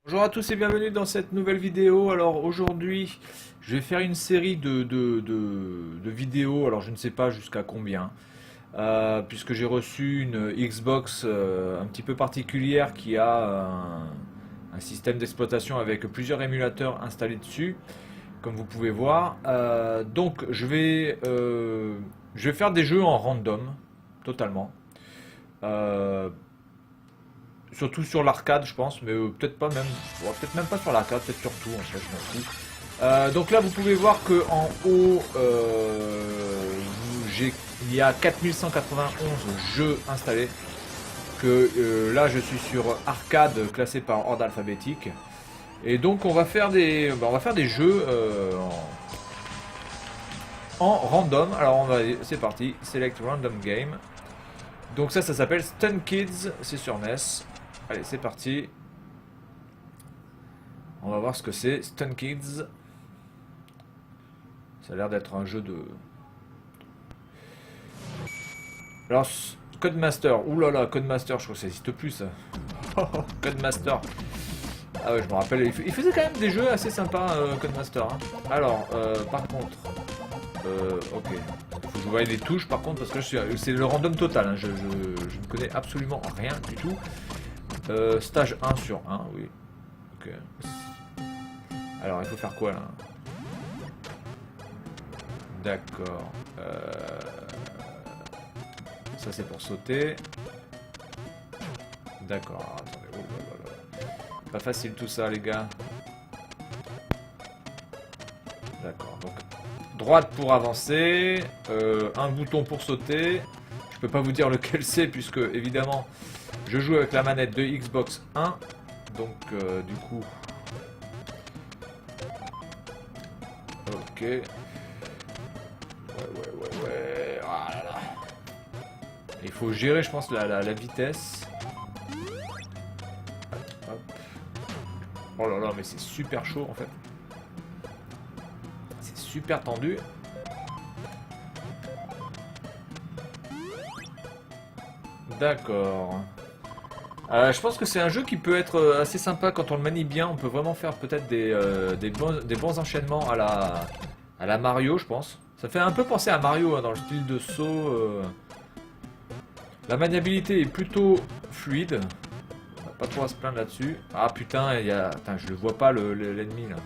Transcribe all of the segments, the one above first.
Bonjour à tous et bienvenue dans cette nouvelle vidéo. Alors aujourd'hui, je vais faire une série de vidéos, alors je ne sais pas jusqu'à combien, puisque j'ai reçu une Xbox un petit peu particulière qui a un système d'exploitation avec plusieurs émulateurs installés dessus, comme vous pouvez voir. Donc je vais faire des jeux en random, totalement. Euh, Surtout sur l'arcade, je pense, mais peut-être pas même, bon, peut-être même pas sur l'arcade, peut-être sur tout, en fait, je m'en fous. Donc là, vous pouvez voir que en haut, il y a 4191 jeux installés. Que là, je suis sur arcade classé par ordre alphabétique. Et donc, on va faire des jeux en random. Alors, c'est parti, select random game. Donc ça s'appelle Stun Kids, c'est sur NES. Allez, c'est parti. On va voir ce que c'est, Stun Kids. Ça a l'air d'être un jeu de... Alors, Codemaster. Ouh là là, Codemaster, je crois que ça n'existe plus ça. Codemaster. Ah ouais, je me rappelle, il faisait quand même des jeux assez sympas, Codemaster. Hein. Alors, par contre... ok. Il faut que je voie les touches par contre, parce que c'est le random total. Hein. Je ne connais absolument rien du tout. Stage 1 sur 1, oui. Ok. Alors, il faut faire quoi là? D'accord. Ça, c'est pour sauter. D'accord. Alors, attendez. Oh là là là. Pas facile tout ça, les gars. D'accord. Donc, droite pour avancer. Un bouton pour sauter. Je peux pas vous dire lequel c'est, puisque, évidemment, je joue avec la manette de Xbox 1. Donc, du coup... Ok. Ouais. Ah là là. Il faut gérer, je pense, la vitesse. Hop. Oh là là, mais c'est super chaud, en fait. C'est super tendu. D'accord. Je pense que c'est un jeu qui peut être assez sympa quand on le manie bien. On peut vraiment faire peut-être des bons enchaînements à la Mario, je pense. Ça fait un peu penser à Mario hein, dans le style de saut. La maniabilité est plutôt fluide. On va pas trop à se plaindre là-dessus. Ah putain, Putain, je le vois pas l'ennemi là.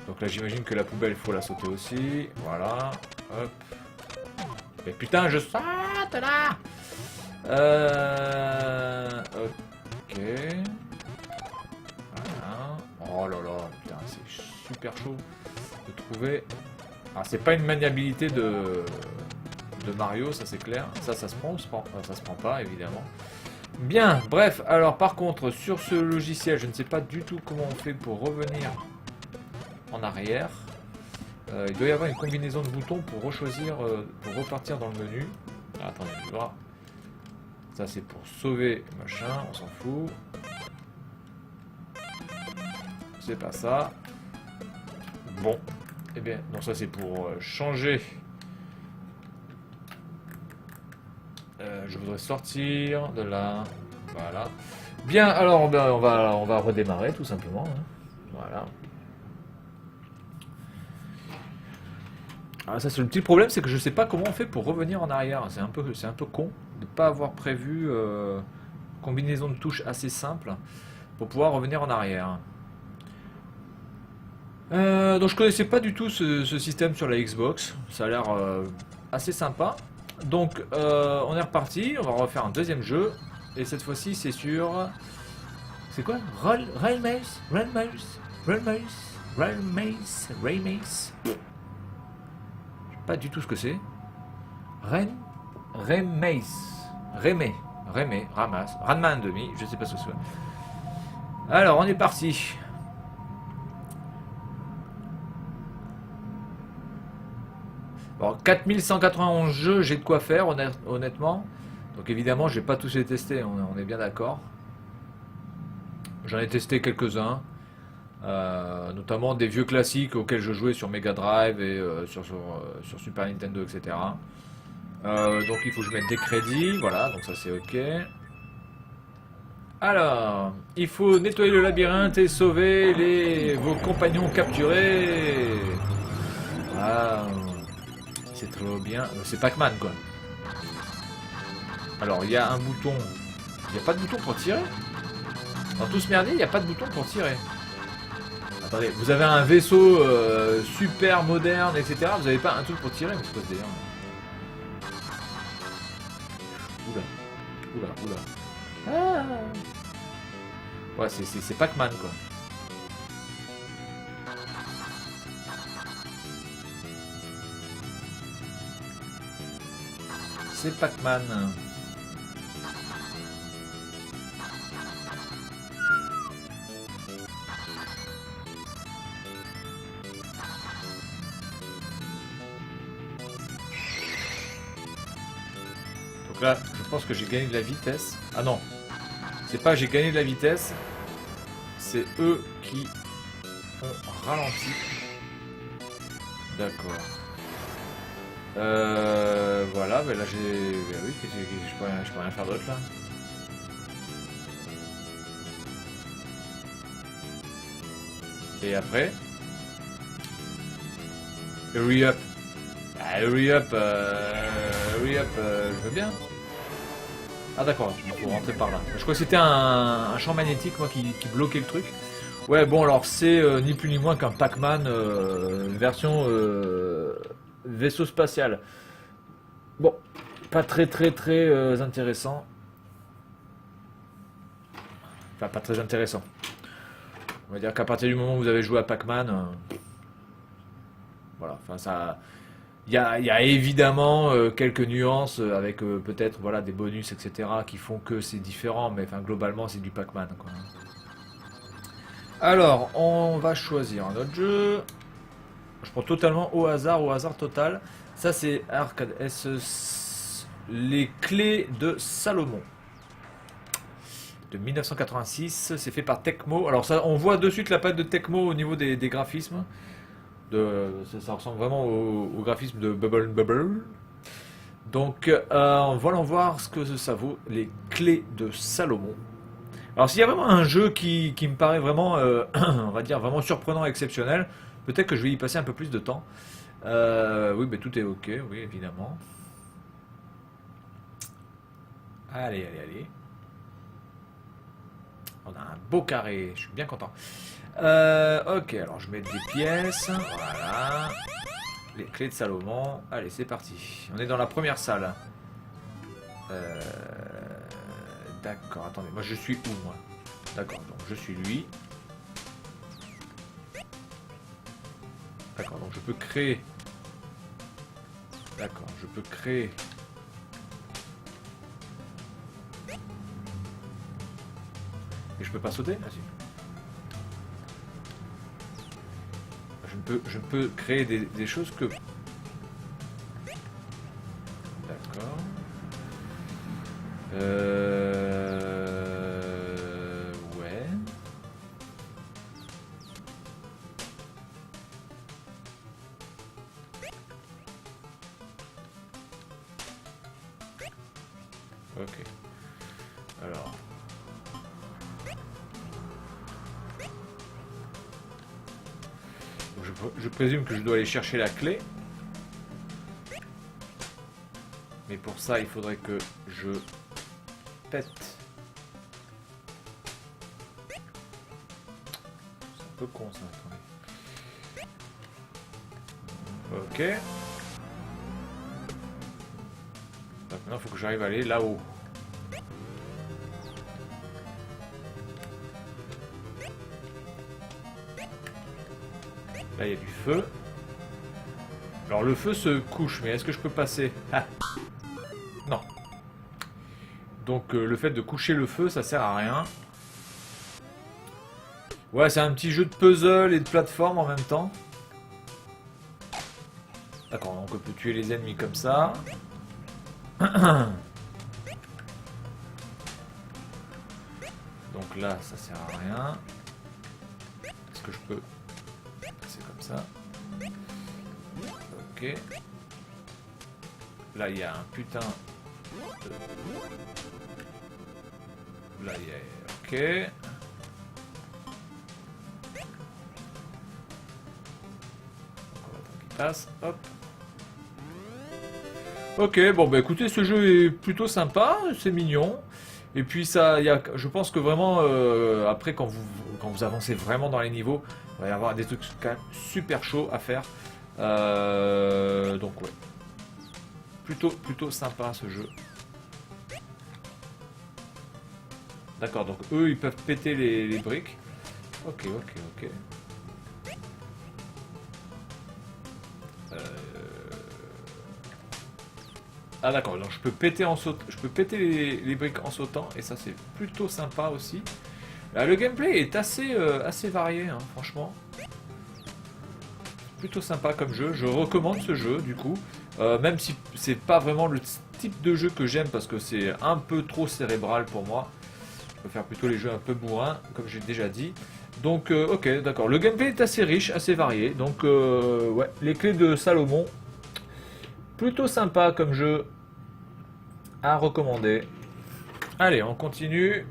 Donc là j'imagine que la poubelle il faut la sauter aussi. Voilà. Hop. Mais putain, je saute là. Ok. Voilà. Oh là là, putain, c'est super chaud de trouver. Ah, c'est pas une maniabilité de Mario, ça c'est clair. Ça se prend, ça se prend pas, évidemment. Bien, bref, alors par contre, sur ce logiciel, je ne sais pas du tout comment on fait pour revenir en arrière. Il doit y avoir une combinaison de boutons pour rechoisir, pour repartir dans le menu. Ah, attendez, je vais voir. Ça c'est pour sauver machin, on s'en fout. C'est pas ça. Bon, eh bien, donc ça c'est pour changer. Je voudrais sortir de là. Voilà. Bien, alors ben, on va redémarrer tout simplement. Hein. Voilà. Ah, ça c'est le petit problème, c'est que je sais pas comment on fait pour revenir en arrière. C'est un peu con de ne pas avoir prévu combinaison de touches assez simple pour pouvoir revenir en arrière. Donc je connaissais pas du tout ce système sur la Xbox. Ça a l'air assez sympa. Donc on est reparti. On va refaire un deuxième jeu. Et cette fois-ci c'est sur... C'est quoi? Railmace. Je sais pas du tout ce que c'est. Remace. Ramasse. Ranma 1,5. Je sais pas ce que c'est. Alors on est parti. Bon, 4191 jeux, j'ai de quoi faire, honnêtement. Donc évidemment, je vais pas tous les tester, on est bien d'accord. J'en ai testé quelques-uns, notamment des vieux classiques auxquels je jouais sur Mega Drive et sur Super Nintendo, etc. Donc il faut que je mette des crédits, voilà, donc ça c'est ok. Alors, il faut nettoyer le labyrinthe et sauver vos compagnons capturés. Ah, c'est trop bien. C'est Pac-Man, quoi. Alors, il y a un bouton. Il n'y a pas de bouton pour tirer. Dans tout ce merdier, il n'y a pas de bouton pour tirer. Attendez, vous avez un vaisseau super moderne, etc. Vous n'avez pas un truc pour tirer, mais c'est quoi ce délire? Oula, oula, oula. Ah. Ouais, c'est Pac-Man, quoi. C'est Pac-Man. Donc là, je pense que j'ai gagné de la vitesse. Ah non, c'est pas j'ai gagné de la vitesse, c'est eux qui ont ralenti. D'accord. Voilà, ben là j'ai... Ben oui, je peux rien faire d'autre là. Et après... Hurry up. Ah, hurry up, je veux bien. Ah d'accord, il faut rentrer par là. Je crois que c'était un champ magnétique, moi, qui bloquait le truc. Ouais, bon, alors c'est ni plus ni moins qu'un Pac-Man version vaisseau spatial. Bon, pas très intéressant. Enfin, pas très intéressant. On va dire qu'à partir du moment où vous avez joué à Pac-Man, voilà, enfin ça... Il y a évidemment quelques nuances avec peut-être voilà, des bonus, etc. qui font que c'est différent, mais enfin, globalement c'est du Pac-Man, quoi. Alors, on va choisir un autre jeu. Je prends totalement au hasard total. Ça c'est Arcade S, les clés de Salomon de 1986. C'est fait par Tecmo. Alors ça, on voit de suite la patte de Tecmo au niveau des graphismes. Ça ressemble vraiment au graphisme de Bubble Bubble. Donc voilà voir ce que ça vaut, les clés de Salomon. Alors s'il y a vraiment un jeu qui me paraît vraiment, on va dire vraiment surprenant, exceptionnel, peut-être que je vais y passer un peu plus de temps. Oui, mais tout est ok, oui évidemment. Allez. On a un beau carré, je suis bien content. Ok, alors je mets des pièces. Voilà. Les clés de Salomon. Allez, c'est parti. On est dans la première salle. D'accord, attendez. Moi, je suis où, moi? D'accord, donc je suis lui. D'accord, donc je peux créer... D'accord, je peux créer... Et je peux pas sauter? Ah si. Je ne peux créer des choses que... D'accord. Ouais. Ok. Alors... Je présume que je dois aller chercher la clé. Mais pour ça, il faudrait que je pète. C'est un peu con ça, attendez. Ok. Donc maintenant, il faut que j'arrive à aller là-haut. Là, il y a du feu. Alors, le feu se couche, mais est-ce que je peux passer? Ah. Non. Donc, le fait de coucher le feu, ça sert à rien. Ouais, c'est un petit jeu de puzzle et de plateforme en même temps. D'accord, donc on peut tuer les ennemis comme ça. Donc là, ça sert à rien. Est-ce que je peux... C'est comme ça. Ok. Là, il y a un putain de... Là, il y a... Ok. On va attendre qu'il passe. Hop. Ok, bon bah écoutez, ce jeu est plutôt sympa, c'est mignon. Et puis ça, je pense que vraiment, après quand vous avancez vraiment dans les niveaux, il va y avoir des trucs quand même super chauds à faire. Donc ouais, plutôt sympa ce jeu. D'accord, donc eux ils peuvent péter les briques. Ok. Euh, Ah d'accord, donc je peux péter les briques en sautant et ça c'est plutôt sympa aussi. Le gameplay est assez varié, hein, franchement. Plutôt sympa comme jeu, je recommande ce jeu du coup. Même si c'est pas vraiment le type de jeu que j'aime parce que c'est un peu trop cérébral pour moi. Je préfère plutôt les jeux un peu bourrins, comme j'ai déjà dit. Donc ok, d'accord. Le gameplay est assez riche, assez varié. Donc ouais, les clés de Salomon. Plutôt sympa comme jeu. À recommander. Allez, on continue.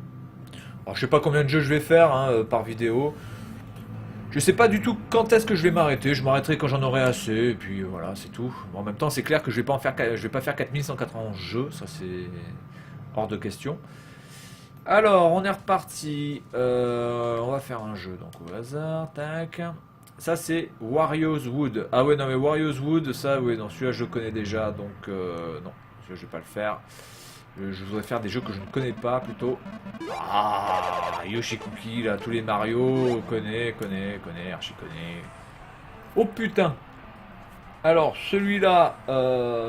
Alors, je sais pas combien de jeux je vais faire hein, par vidéo. Je sais pas du tout quand est-ce que je vais m'arrêter. Je m'arrêterai quand j'en aurai assez. Et puis voilà, c'est tout. Bon, en même temps, c'est clair que je vais pas en faire, je vais pas faire 4191 jeux. Ça, c'est hors de question. Alors, on est reparti. On va faire un jeu donc au hasard. Tac. Ça, c'est Wario's Wood. Ah ouais, non, mais Wario's Wood, ça, ouais, non, celui-là, je le connais déjà. Donc, non, celui-là, je vais pas le faire. Je voudrais faire des jeux que je ne connais pas plutôt. Ah, Yoshi Cookie, là, tous les Mario, connais, archi connais. Oh putain! Alors, celui-là,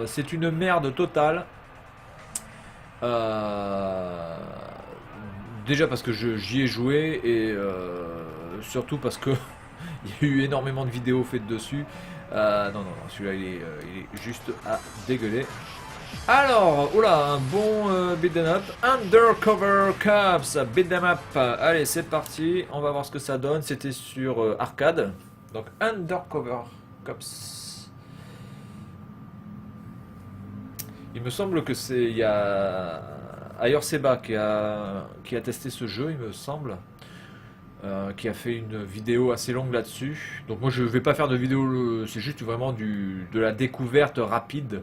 c'est une merde totale. Déjà parce que j'y ai joué et surtout parce que il y a eu énormément de vidéos faites dessus. Non, celui-là il est juste à dégueuler. Alors, oula, un bon beat'em up. Undercover Cops, beat'em up. Allez, c'est parti. On va voir ce que ça donne. C'était sur arcade. Donc, Undercover Cops. Il me semble que c'est... Il y a Ayor Seba qui a testé ce jeu, il me semble. Qui a fait une vidéo assez longue là-dessus. Donc moi je vais pas faire de vidéo, c'est juste vraiment de la découverte rapide,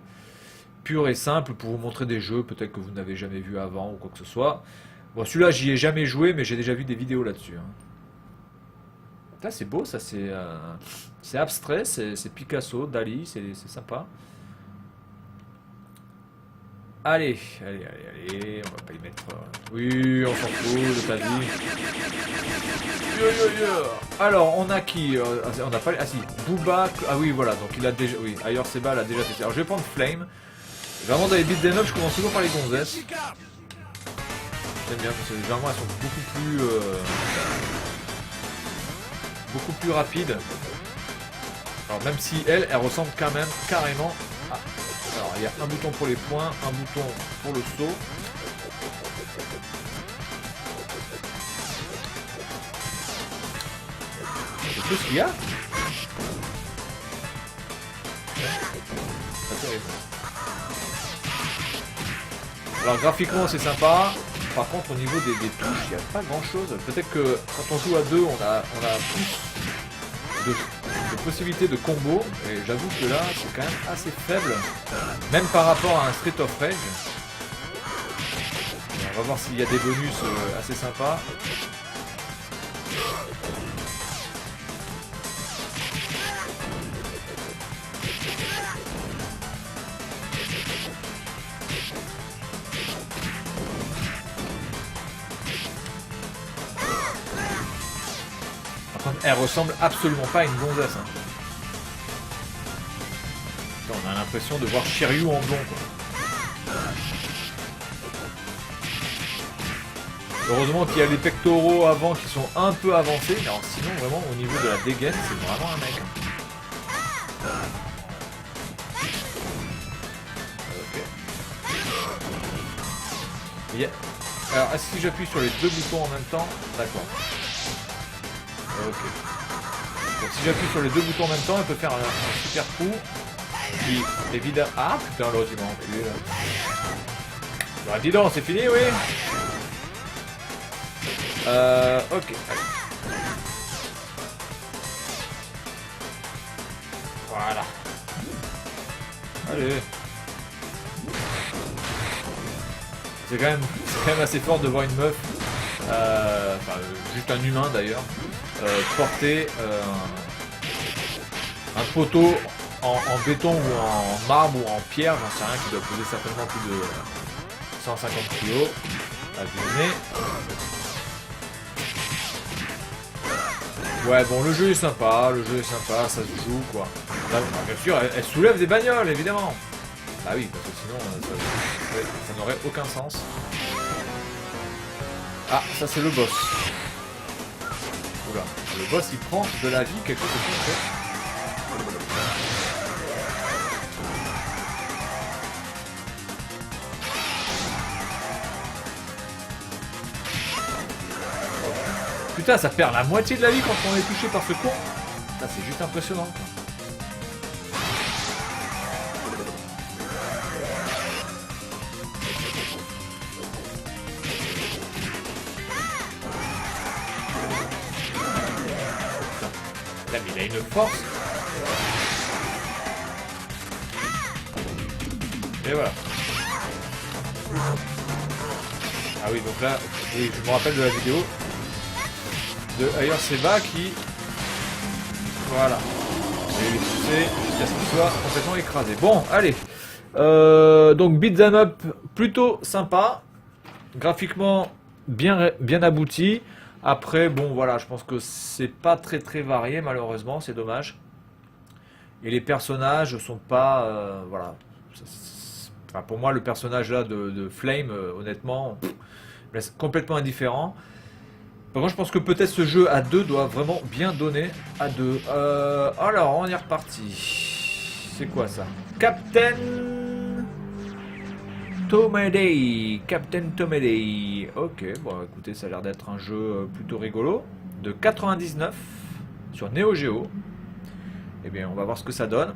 pure et simple pour vous montrer des jeux peut-être que vous n'avez jamais vu avant ou quoi que ce soit. Bon celui-là j'y ai jamais joué mais j'ai déjà vu des vidéos là-dessus. Hein. C'est beau ça, c'est abstrait, c'est Picasso, Dali, c'est sympa. Allez, on va pas y mettre... Oui, on s'en fout de ta vie. Alors, on a qui on a pas... Ah si, Booba... Ah oui, voilà, donc il a déjà... Oui, Ayor Seba l'a déjà fait. Alors, je vais prendre Flame. Vraiment, dans les beat'em up, je commence toujours par les gonzesses. J'aime bien, parce que généralement, elles sont beaucoup plus rapides. Alors, même si elles ressemblent quand même carrément à... Alors, il y a un bouton pour les points, un bouton pour le saut. C'est tout ce qu'il y a. Alors, graphiquement, c'est sympa. Par contre, au niveau des touches, il n'y a pas grand chose. Peut-être que quand on joue à deux, on a plus de possibilités de combo. Et j'avoue que là, c'est quand même assez faible. Même par rapport à un Street of Rage. On va voir s'il y a des bonus assez sympas. Elle ressemble absolument pas à une gonzesse. Hein. On a l'impression de voir Shiryu en blond. Quoi. Heureusement qu'il y a les pectoraux avant qui sont un peu avancés. Alors sinon vraiment au niveau de la dégaine c'est vraiment un mec. Ok. Alors si j'appuie sur les deux boutons en même temps, d'accord. Ok. Donc si j'appuie sur les deux boutons en même temps, elle peut faire un super coup. Puis évidemment... Ah putain l'autre il m'a enculé là. Bah dis donc, c'est fini oui. Ok, allez. Voilà. Allez. C'est quand même assez fort de voir une meuf, enfin juste un humain d'ailleurs, porter un poteau en béton ou en marbre ou en pierre, j'en sais rien, qui doit peser certainement plus de 150 kg à vue. Ouais, bon, le jeu est sympa, ça se joue quoi. Là, bien sûr, elle soulève des bagnoles évidemment. Bah oui, parce que sinon ça n'aurait aucun sens. Ah, ça c'est le boss. Oula, le boss il prend de la vie quelque chose de fait. Putain, ça perd la moitié de la vie quand on est touché par ce con. Ça c'est juste impressionnant quoi. Là, mais il a une force. Et voilà. Ah oui, donc là, oui, je me rappelle de la vidéo de Ayer Seba qui... Voilà. Et il est poussé jusqu'à ce qu'il soit complètement écrasé. Bon, allez. Donc beat'em up plutôt sympa. Graphiquement bien abouti. Après, bon voilà, je pense que c'est pas très varié malheureusement, c'est dommage. Et les personnages sont pas... voilà. Enfin, pour moi, le personnage là de Flame, honnêtement, laisse complètement indifférent. Par contre, je pense que peut-être ce jeu à 2 doit vraiment bien donner à 2. Alors, on est reparti. C'est quoi ça? Captain Tomaday. Captain Tomaday. Ok, bon écoutez, ça a l'air d'être un jeu plutôt rigolo. De 99 sur Neo Geo. Eh bien, on va voir ce que ça donne.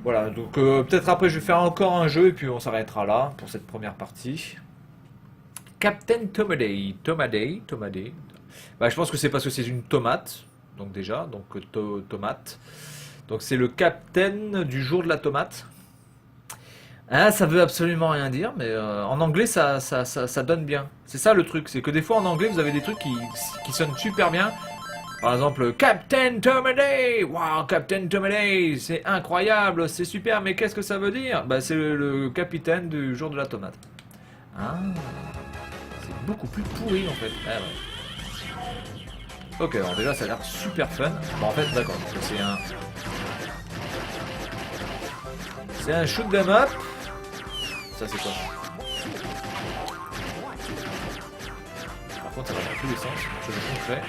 Voilà, donc peut-être après je vais faire encore un jeu et puis on s'arrêtera là pour cette première partie. Captain Tomaday. Bah, je pense que c'est parce que c'est une tomate. Donc déjà, donc tomate. Donc c'est le capitaine du jour de la tomate. Ah, ça veut absolument rien dire, mais en anglais ça donne bien. C'est ça le truc, c'est que des fois en anglais vous avez des trucs qui sonnent super bien. Par exemple, Captain Tomaday. Wow, Captain Tomaday, c'est incroyable, c'est super, mais qu'est-ce que ça veut dire? Bah c'est le capitaine du jour de la tomate. Ah, c'est beaucoup plus pourri en fait. Ah, ouais. Ok, alors déjà ça a l'air super fun. Bon en fait d'accord, c'est un shoot 'em up. Ça c'est quoi? Par contre ça va dans tous les sens, je le concret.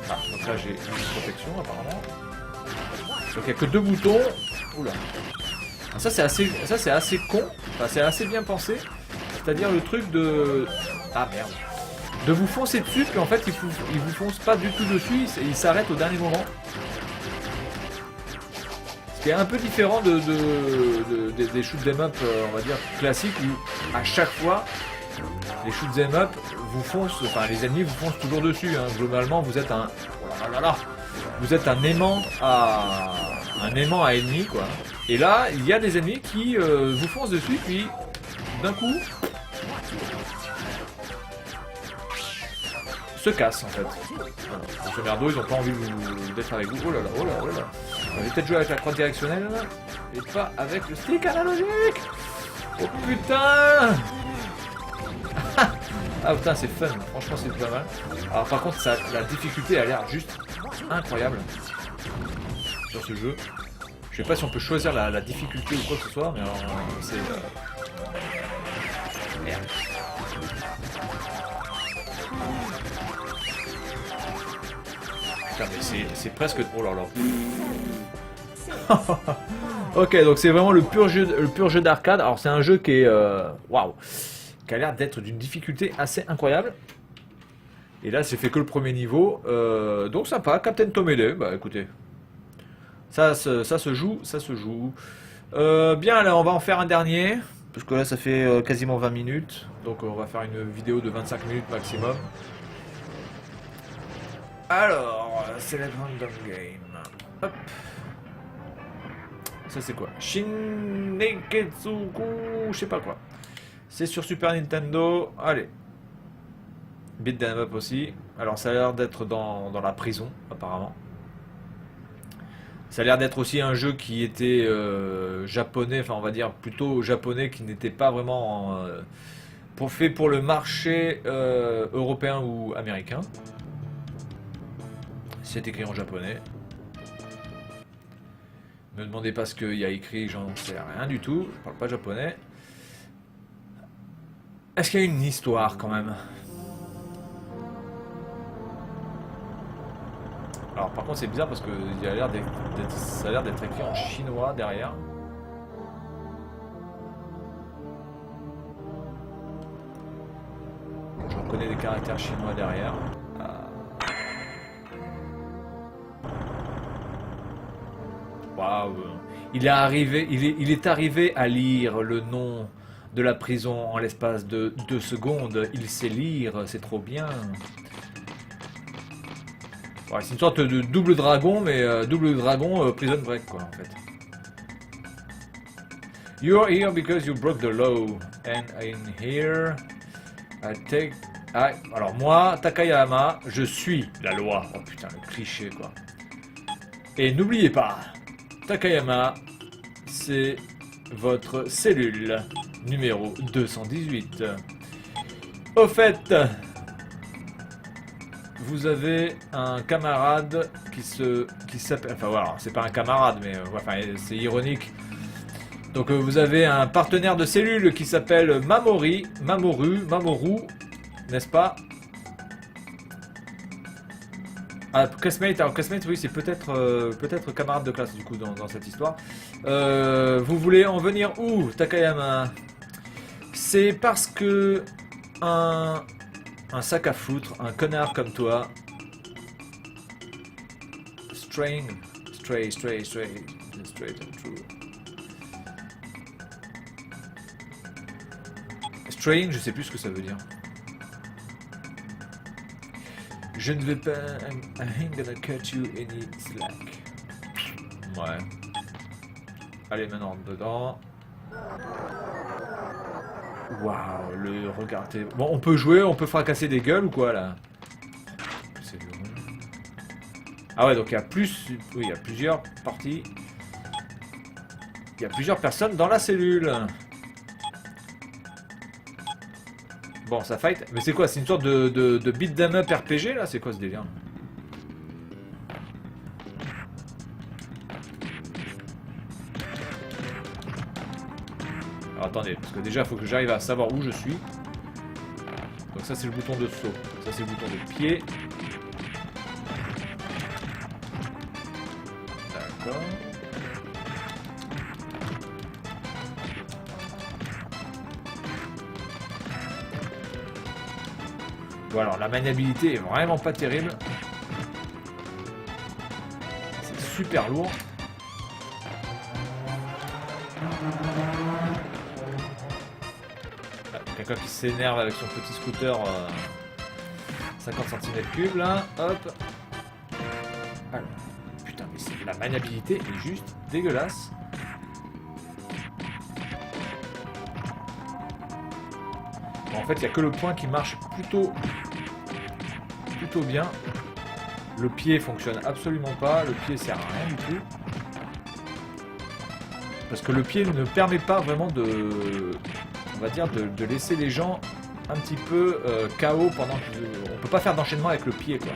Ah, donc là j'ai une protection apparemment. Donc il n'y a que 2 boutons. Oula. Ah, ça c'est assez con, enfin c'est assez bien pensé. C'est-à-dire le truc de... Ah merde. De vous foncer dessus, puis en fait il vous fonce pas du tout dessus, il s'arrête au dernier moment. Ce qui est un peu différent des shoot 'em up, on va dire, classiques, où à chaque fois, les shoot 'em up vous foncent, enfin les ennemis vous foncent toujours dessus. Hein. Globalement, vous êtes un... Oh là là, vous êtes un aimant à ennemis, quoi. Et là, il y a des ennemis qui vous foncent dessus, puis d'un coup... se cassent en fait. Voilà. Ce merdo, ils ont pas envie d'être avec vous. Oh là là, oh là, oh là. On va peut-être jouer avec la croix directionnelle là, et pas avec le stick analogique. Oh putain. Ah putain, c'est fun, franchement c'est pas mal. Alors par contre, la difficulté a l'air juste incroyable sur ce jeu. Je sais pas si on peut choisir la difficulté ou quoi que ce soit, mais alors c'est... Merde. Putain, mais c'est presque... Oh là là. Ok, donc c'est vraiment le pur jeu d'arcade. Alors c'est un jeu qui est... Waouh, qui a l'air d'être d'une difficulté assez incroyable. Et là, c'est fait que le premier niveau. Donc sympa, Captain Tomaday. Bah écoutez, ça se joue, ça se joue. Bien, là, on va en faire un dernier. Parce que là, ça fait quasiment 20 minutes. Donc, on va faire une vidéo de 25 minutes maximum. Alors, Select Random Game. Hop. Ça, c'est quoi? Shin-Neketsuku, je sais pas quoi. C'est sur Super Nintendo. Allez. Beat 'em up aussi. Alors, ça a l'air d'être dans la prison, apparemment. Ça a l'air d'être aussi un jeu qui était japonais, enfin on va dire plutôt japonais, qui n'était pas vraiment fait pour le marché européen ou américain. C'est écrit en japonais. Ne me demandez pas ce qu'il y a écrit, j'en sais rien du tout. Je parle pas japonais. Est-ce qu'il y a une histoire quand même? Alors par contre c'est bizarre parce que ça a l'air d'être écrit en chinois derrière. Je reconnais des caractères chinois derrière. Waouh. Il est arrivé à lire le nom de la prison en l'espace de 2 secondes. Il sait lire, c'est trop bien. Ouais, c'est une sorte de double dragon, mais double dragon prison break quoi en fait. You are here because you broke the law, and in here I take. Alors moi, Takayama, je suis la loi. Oh putain, le cliché quoi. Et n'oubliez pas, Takayama, c'est votre cellule numéro 218. Au fait, vous avez un camarade qui s'appelle... Enfin voilà, c'est pas un camarade, mais enfin, c'est ironique. Donc vous avez un partenaire de cellule qui s'appelle Mamoru, n'est-ce pas? Ah, classmate, alors classmate, oui, c'est peut-être camarade de classe du coup dans cette histoire. Vous voulez en venir où, Takayama? C'est parce que un sac à foutre, un connard comme toi, straight and true. Straying, je sais plus ce que ça veut dire. Je ne vais pas... I ain't gonna cut you any slack. Ouais. Allez, maintenant, dedans. Waouh, le regardez. Bon, on peut jouer, on peut fracasser des gueules ou quoi, là? Ah ouais, donc il y a plus... Oui, il y a plusieurs parties. Il y a plusieurs personnes dans la cellule. Bon, ça fight. Mais c'est quoi? C'est une sorte de beat 'em up RPG là? C'est quoi ce délire? Alors attendez, parce que déjà il faut que j'arrive à savoir où je suis. Donc ça c'est le bouton de saut. Ça c'est le bouton de pied. D'accord. Bon alors la maniabilité est vraiment pas terrible. C'est super lourd. Quelqu'un qui s'énerve avec son petit scooter 50 cm3 là, hop. Alors, putain mais la maniabilité est juste dégueulasse. Bon, en fait il n'y a que le point qui marche plutôt bien. Le pied fonctionne absolument pas, le pied sert à rien du tout. Parce que le pied ne permet pas vraiment de... On va dire de laisser les gens un petit peu KO pendant que... On peut pas faire d'enchaînement avec le pied quoi.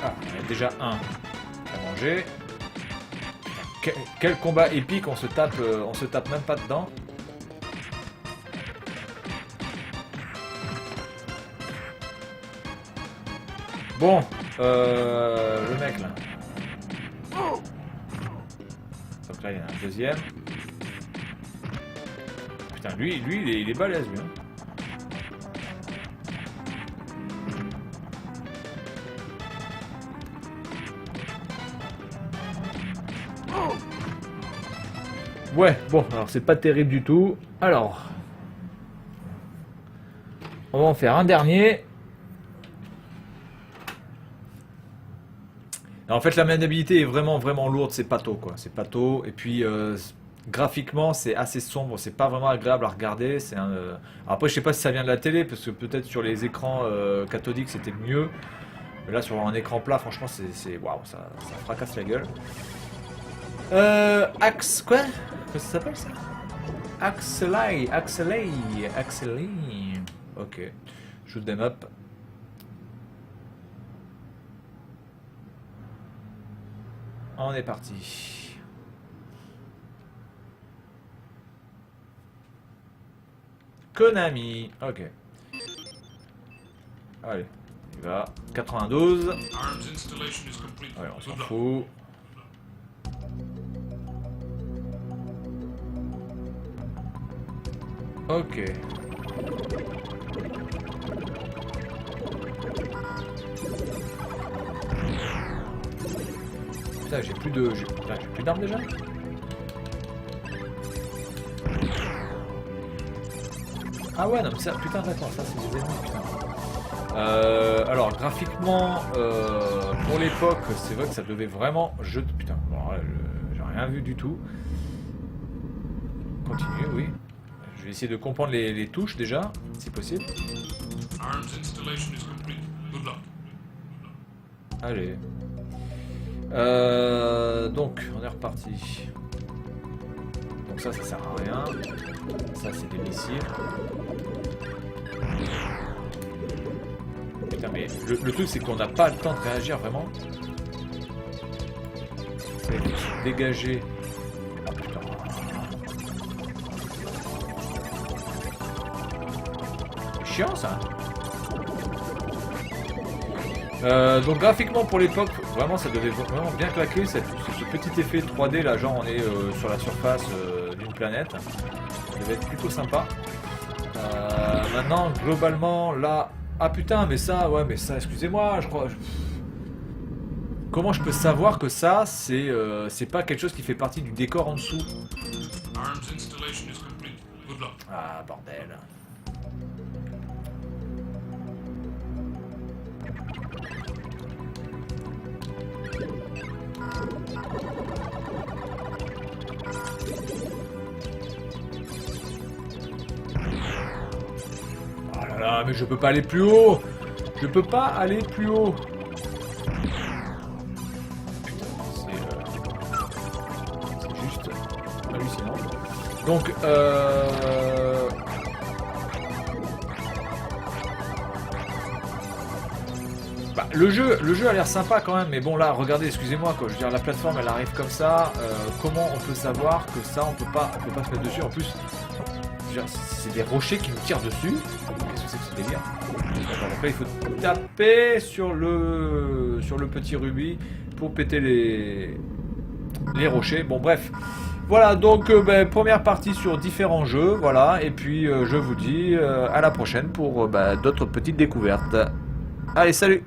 Ah, on a déjà un à manger. Quel combat épique, on se tape même pas dedans. Bon, le mec là. Donc là il y en a un deuxième. Putain, lui il est balèze lui. Hein. Ouais, bon, alors c'est pas terrible du tout. Alors, on va en faire un dernier. Alors, en fait, la maniabilité est vraiment, vraiment lourde. C'est pâteau, quoi. C'est pâteau. Et puis, graphiquement, c'est assez sombre. C'est pas vraiment agréable à regarder. Après, je sais pas si ça vient de la télé, parce que peut-être sur les écrans cathodiques, c'était mieux. Mais là, sur un écran plat, franchement, waouh, ça fracasse la gueule. Axe, quoi? Qu'est-ce que ça s'appelle ça? Axelay. Ok. Shoot them up. On est parti. Konami. Ok. Allez, il va. 92. Allez, on s'en fout. Ok. Putain, j'ai plus d'armes déjà. Ah ouais, non mais ça, putain, d'accord, ça c'est des ennemis, putain. Alors, graphiquement, pour l'époque, c'est vrai que ça devait vraiment... Putain, bon, là, j'ai rien vu du tout. Continuer, oui. Je vais essayer de comprendre les touches déjà, si possible. Allez. Donc, on est reparti. Donc ça sert à rien. Ça, c'est des missiles. Putain, mais le truc, c'est qu'on n'a pas le temps de réagir, vraiment. Dégager. Oh, putain. C'est chiant, ça. Donc graphiquement pour l'époque, vraiment ça devait vraiment bien claquer ce petit effet 3D là, genre on est sur la surface d'une planète. Ça devait être plutôt sympa. Maintenant globalement là, ah putain mais ça, ouais mais ça, excusez-moi, je crois. Comment je peux savoir que ça c'est pas quelque chose qui fait partie du décor en dessous? Ah bordel. Ah mais je peux pas aller plus haut. Je peux pas aller plus haut. Putain, c'est juste hallucinant. Donc bah, le jeu a l'air sympa quand même, mais bon là, regardez, excusez-moi quoi, je veux dire la plateforme elle arrive comme ça, comment on peut savoir que ça on peut pas se mettre dessus en plus. C'est des rochers qui nous tirent dessus. Qu'est-ce que c'est que ce délire? Après il faut taper sur le petit rubis pour péter les rochers. Bon bref. Voilà donc première partie sur différents jeux. Voilà. Et puis je vous dis à la prochaine pour d'autres petites découvertes. Allez salut!